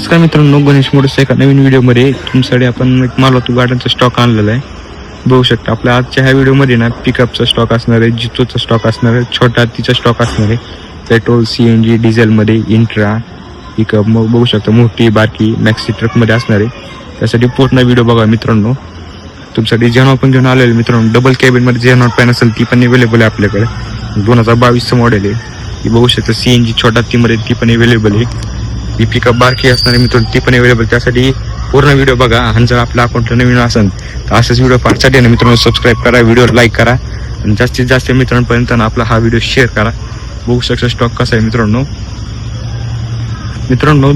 नमस्कार मित्रांनो, गणेश मोटर्स एका नवीन व्हिडिओमध्ये तुमच्याकडे आपण एक मारुती गाड्यांचा स्टॉक आणलेला आहे. बघू शकता आपल्या आजच्या ह्या व्हिडिओमध्ये ना पिकअपचा स्टॉक असणार आहे, जितोचा स्टॉक असणार आहे, छोटा हत्तीचा स्टॉक असणार आहे, पेट्रोल CNG डिझेलमध्ये इंट्रा पिकअप. मग बघू शकता मोठी बारकी मॅक्सी ट्रकमध्ये असणार आहे. त्यासाठी पूर्ण व्हिडिओ बघा मित्रांनो. तुमच्यासाठी जेनॉट पण घेऊन आलेले मित्रांनो. डबल कॅबिनमध्ये जेनॉट पॅन असेल ती पण अवेलेबल आहे आपल्याकडे. 2022चं मॉडेल आहे. ही बघू शकता CNG छोटा हत्तीमध्ये ती पण अवेलेबल आहे. ही पिकअप बारकी असणार आहे मित्रांनो, ती पण अवेलेबल. त्यासाठी पूर्ण व्हिडिओ बघा. आणि जर आपल्या अकाउंटला नवीन असेल तर असेच व्हिडिओ पाहण्यासाठी ना मित्रांनो सबस्क्राईब करा, व्हिडिओ लाईक करा आणि जास्तीत जास्त मित्रांपर्यंत आपला हा व्हिडिओ शेअर करा. बघू शकता स्टॉक कसा आहे मित्रांनो.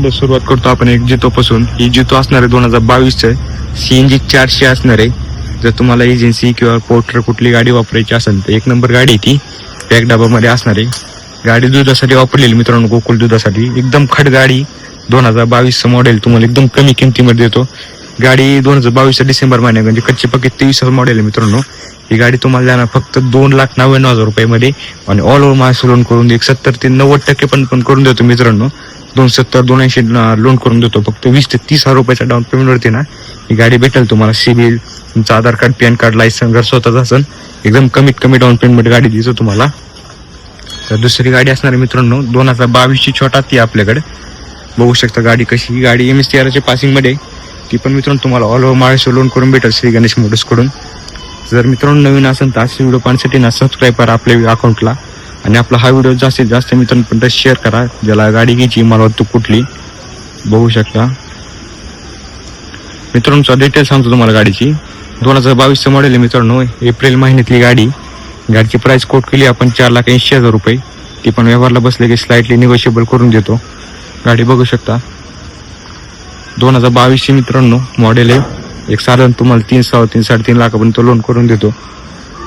सुरुवात करतो आपण एक जितोपासून. ही जितो असणार आहे 2022चं CNG 400 असणार आहे. जर तुम्हाला एजन्सी किंवा पोर्टर कुठली गाडी वापरायची असेल तर एक नंबर गाडी ती पॅक डबामध्ये असणार आहे. गाडी दुधासाठी वापरलेली मित्रांनो, गोकुळ दुधासाठी. एकदम खड गाडी 2022चं मॉडेल तुम्हाला एकदम कमी किमतीमध्ये देतो. गाडी 2022 डिसेंबर महिन्यात म्हणजे कच्ची पक्की 23 मॉडेल आहे मित्रांनो. ही गाडी तुम्हाला जाणार फक्त 2,99,000 रुपयामध्ये आणि ऑल ओव्हर महाराष्ट्र लोन करून 70 ते 90% पण करून देतो मित्रांनो. 270 280 लोन करून देतो. फक्त 20 ते 30,000 रुपयाच्या डाऊन पेमेंटवरती ना ही गाडी भेटेल तुम्हाला. सिबिल, तुमचं आधार कार्ड, पॅन कार्ड, लायसन घर स्वतःच असेल एकदम कमीत कमी डाऊन पेमेंटमध्ये गाडी देतो तुम्हाला. तर दुसरी गाडी असणार आहे मित्रांनो 2022ची छोटा ती आपल्याकडे. बघू शकता गाडी कशी. गाडी MSTR पासिंग मध्ये ती पण मित्रांनो तुम्हाला ऑल ओव्हर महाराष्ट्र लोन करून भेटेल श्री गणेश मोटर्स कडून. जर मित्रांनो नवीन असेल तर असे व्हिडिओ पाहण्यासाठी ना सबस्क्राईब करा आपल्या अकाउंटला आणि आपला हा व्हिडिओ जास्तीत जास्त मित्रांपर्यंत शेअर करा. ज्याला गाडी घ्यायची मला वाटतं कुठली. बघू शकता मित्रांनो डिटेल सांगतो तुम्हाला गाडीची. 2022चं मॉडेल आहे मित्रांनो. एप्रिल महिन्यातली गाडी. गाडीची प्राइस कोट केली आपण 4,80,000 रुपये. ती पण व्यवहारला बसले की स्लाइटली निगोशिएबल करून देतो. गाडी बघू शकता 2022ची मित्रांनो मॉडेल आहे. एक साधारण तुम्हाला 3 साडेतीन लाखापर्यंत लोन करून देतो.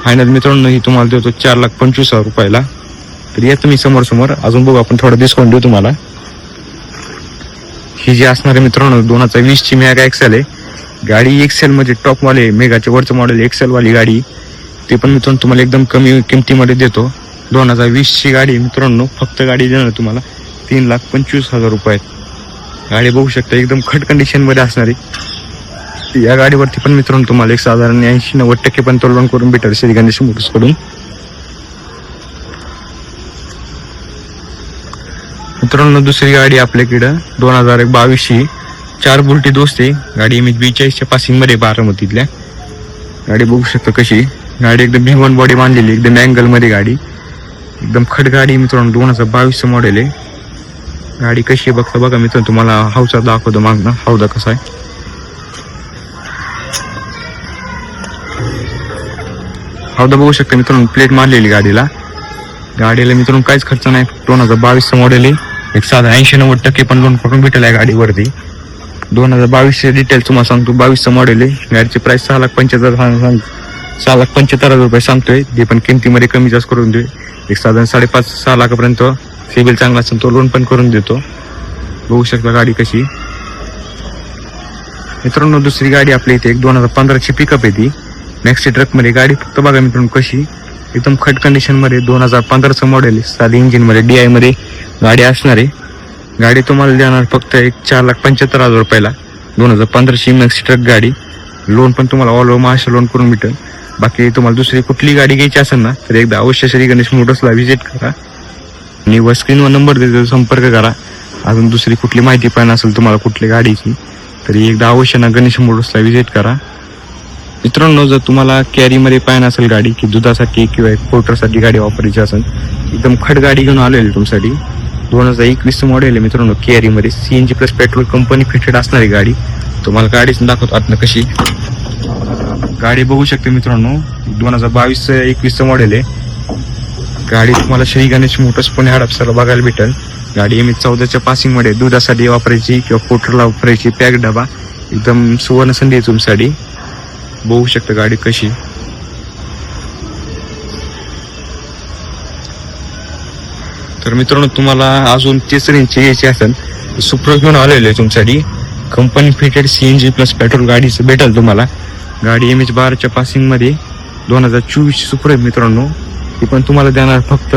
फायनल मित्रांनो ही तुम्हाला देतो 4,25,000 रुपयाला. तर या तुम्ही समोर अजून बघू आपण थोडा डिस्काउंट देऊ तुम्हाला. ही जी असणार आहे मित्रांनो 2020ची मेगा एक्सेल आहे. गाडी एक्सेल मध्ये टॉप वाले मेगाच्या वरचं मॉडेल एक्सेल वाली गाडी. ते पण मित्रांनो तुम्हाला एकदम कमी किमतीमध्ये देतो. 2020ची गाडी मित्रांनो. फक्त गाडी देणार तुम्हाला 3,25,000 रुपयात. गाडी बघू शकता एकदम खट कंडिशन मध्ये असणार आहे. या गाडीवरती पण मित्रांनो तुम्हाला एक साधारण 80-90% पण लोन करून भेटेल श्री गणेश मोटर्स कडून. मित्रांनो दुसरी गाडी आपल्याकडं 2022ची 4 बुलटी दोस्त आहे. गाडी MH42च्या पासिंग मध्ये बारामतीतल्या. गाडी बघू शकता कशी. गाडी एकदम V1 बॉडी बांधलेली एकदम अँगल मध्ये गाडी. एकदम खड गाडी मित्रांनो 2022चं मॉडेल आहे. गाडी कशी आहे बघा मित्रांनो. तुम्हाला हौसा दाखवतो मागणं हौदा कसा आहे. हौदा बघू शकता मित्रांनो. प्लेट मारलेली गाडीला मित्रांनो काहीच खर्च नाही. 2022चं मॉडेल आहे. एक साधा 80-90% पण लोन करून भेटेल आहे गाडीवरती. 2022चे डिटेल तुम्हाला सांगतो. 22चं मॉडेल आहे. गाडीची प्राइस 6,75,000 रुपये सांगतोय. ते पण किमतीमध्ये कमी जास्त करून देऊ. एक साधारण 5.5-6 लाखापर्यंत सिबिल चांगला असेल तो लोन पण करून देतो. बघू शकता गाडी कशी. मित्रांनो दुसरी गाडी आपल्या इथे एक 2015ची पिकअप आहे ती मॅक्सी ट्रक मध्ये. गाडी फक्त बघा मित्रांनो कशी. एकदम खट कंडिशन मध्ये 2015चं मॉडेल आहे. साधी इंजिन मध्ये DI मध्ये गाडी असणार आहे. गाडी तुम्हाला देणार फक्त एक 4,75,000 रुपयाला. 2015ची मॅक्सी ट्रक गाडी. लोन पण तुम्हाला ऑल ओव्हर महाराष्ट्र लोन करून भेटेल. बाकी तुम्हाला दुसरी कुठली गाडी घ्यायची असेल ना तर एकदा अवश्य श्री गणेश मोटर्सला व्हिजिट करा आणि वर स्क्रीनवर नंबर देतो संपर्क करा. अजून दुसरी कुठली माहिती पाहिजे असेल तुम्हाला कुठली गाडीची तरी एकदा अवश्य ना गणेश मोटर्सला व्हिजिट करा. मित्रांनो जर तुम्हाला कॅरीमध्ये पाहिजे असेल गाडी की दुधासाठी किंवा एक पोर्टरसाठी गाडी वापरायची असेल एकदम खड गाडी घेऊन आलेली तुमच्यासाठी. 2021चं मॉडेल आहे मित्रांनो. कॅरीमध्ये CNG plus petrol company fitted असणारी गाडी. तुम्हाला गाडीच दाखवतो आतनं कशी. गाडी बघू शकते मित्रांनो 2022-21चं मॉडेल आहे. गाडी तुम्हाला श्री गणेश मोटर्स पुणे हडपसरला बघायला भेटेल. गाडी MH14च्या पासिंग मध्ये दुधासाठी वापरायची किंवा पोर्टरला वापरायची पॅक डबा एकदम सुवर्ण संधी आहे तुमच्यासाठी. बघू शकता गाडी कशी. तर मित्रांनो तुम्हाला अजून 30 इंच यायची असेल सुप्रो घेऊन आलेले आहे तुमच्यासाठी. Company fitted CNG plus petrol गाडीचं भेटेल तुम्हाला. गाडी MH12च्या पासिंग मध्ये 2024 सुप्रो आहे मित्रांनो. ती पण तुम्हाला देणार फक्त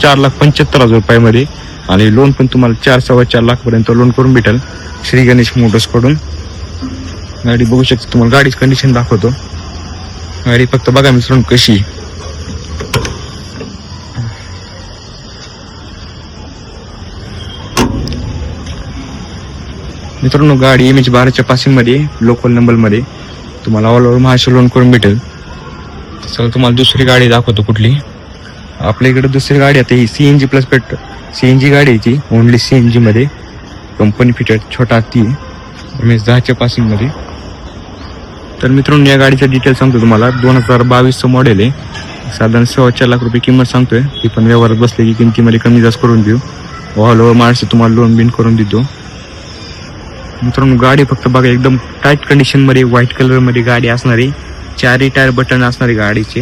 4,75,000 रुपयामध्ये आणि लोन पण तुम्हाला 4-4.25 लाख पर्यंत लोन करून भेटेल श्री गणेश मोटर्स कडून. गाडी बघू शकता, तुम्हाला गाडीची कंडिशन दाखवतो. गाडी फक्त बघा मित्रांनो कशी. मित्रांनो गाडी MH12च्या पासिंग मध्ये लोकल नंबर मध्ये तुम्हाला ऑल ओव्हर महाराष्ट्र लोन करून भेटेल. चला तुम्हाला दुसरी गाडी दाखवतो कुठली. आपल्या इकडे दुसरी गाडी आता ही CNG प्लस CNG गाडी आहे ती, ओनली CNG मध्ये कंपनी फिटेड छोटा हत्ती MH10च्या पासिंग मध्ये. तर मित्रांनो या गाडीचा डिटेल सांगतो तुम्हाला. 2022 मॉडेल आहे. साधारण 4.25 लाख रुपये किंमत सांगतोय. ती पण व्यवहारात बसलेली किमतीमध्ये कमी जास्त करून देऊ. ऑल ओव्हर महाराष्ट्र तुम्हाला लोन बिन करून देतो. मित्रांनो गाडी फक्त बघा एकदम टाईट कंडिशन मध्ये व्हाईट कलर मध्ये गाडी असणारी, 4 टायर बटन असणारी गाडीचे.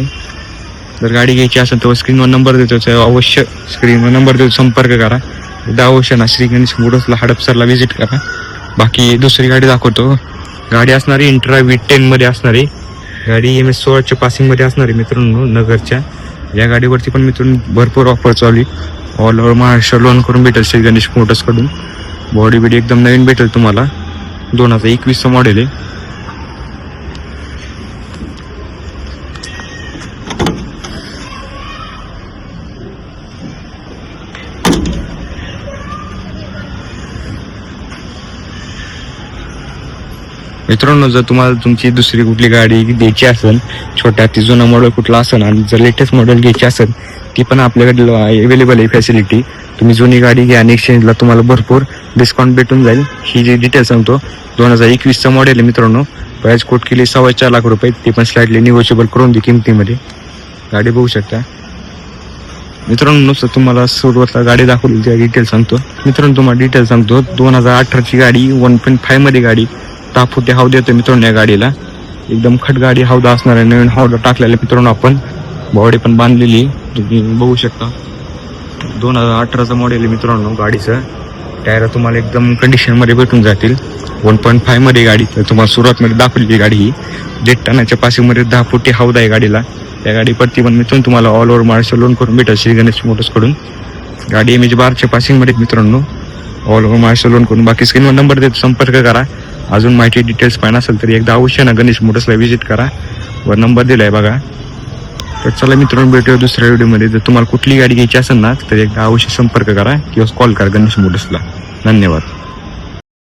जर गाडी घ्यायची असेल तर स्क्रीनवर नंबर देतो, अवश्य स्क्रीनवर नंबर देतो, संपर्क करा. एकदा अवश्य ना श्री गणेश मोटर्सला हडपसरला व्हिजिट करा. बाकी दुसरी गाडी दाखवतो. गाडी असणारी इंट्रा V10 मध्ये असणारी गाडी MH16च्या पासिंग मध्ये असणारी मित्रांनो नगरच्या. या गाडीवरती पण मित्रांनो भरपूर ऑफर चालू आहे. ऑल ओव्हर महाराष्ट्र लोन करून भेटेल श्री गणेश मोटर्स कडून. बॉडी बिडी एकदम नवीन भेटेल तुम्हाला. 2021 मॉडेल आहे. मित्रांनो जर तुम्हाला तुमची दुसरी कुठली गाडी द्यायची असेल, छोट्या ती जुना मॉडेल कुठला असेल आणि जर लेटेस्ट मॉडेल घ्यायची असेल ती पण आपल्याकडे अवेलेबल आहे फॅसिलिटी. तुम्ही जुनी गाडी घ्या आणि एक्सचेंजला तुम्हाला भरपूर डिस्काउंट भेटून जाईल. ही जी डिटेल सांगतो 2021 मॉडेल आहे मित्रांनो. प्राइस कोट केली 4.25 लाख रुपये. ती पण स्लाइटली निगोशिएबल करून दे किमतीमध्ये. गाडी बघू शकता मित्रांनो. नुसतं तुम्हाला सुरुवातीला गाडी दाखवली त्या डिटेल सांगतो. मित्रांनो तुम्हाला डिटेल सांगतो. 2018ची गाडी 1.5 मध्ये गाडी तापुते हौद येतो मित्रांनो. या गाडीला एकदम खट गाडी हौदा असणार आहे. नवीन हौदा टाकलेला मित्रांनो आपण. बॉडी पण बांधलेली तुम्ही बघू शकता. 2018चा मॉडेल आहे मित्रांनो. गाडीचं टायर तुम्हाला एकदम कंडिशन मध्ये भेटून जातील. 1.5 मध्ये गाडी तुम्हाला सुरुवातमध्ये दाखवलेली गाडी ही 1.5 टनाच्या पासिंग मध्ये 10 फुटी हौदा आहे गाडीला. त्या गाडीवरती पण मित्रांनो तुम्हाला ऑल ओव्हर महाराष्ट्र लोन करून भेटेल श्री गणेश मोटर्स कडून. गाडी MH12च्या पासिंग मध्ये मित्रांनो ऑल ओव्हर महाराष्ट्र लोन करून. बाकी स्क्रीनवर नंबर देतो, संपर्क करा. अजून माहिती डिटेल्स पाहिजे असेल तर एकदा अवश्य ना गणेश मोटर्सला व्हिजिट करा. वर नंबर दिलाय बघा. तर चला मित्रांनो भेटूया दुसऱ्या व्हिडिओमध्ये. जर तुम्हाला कुठली गाडी घ्यायची असेल ना तर एकदा अवश्य संपर्क करा किंवा कॉल करा गणेश मोटर्सला. धन्यवाद.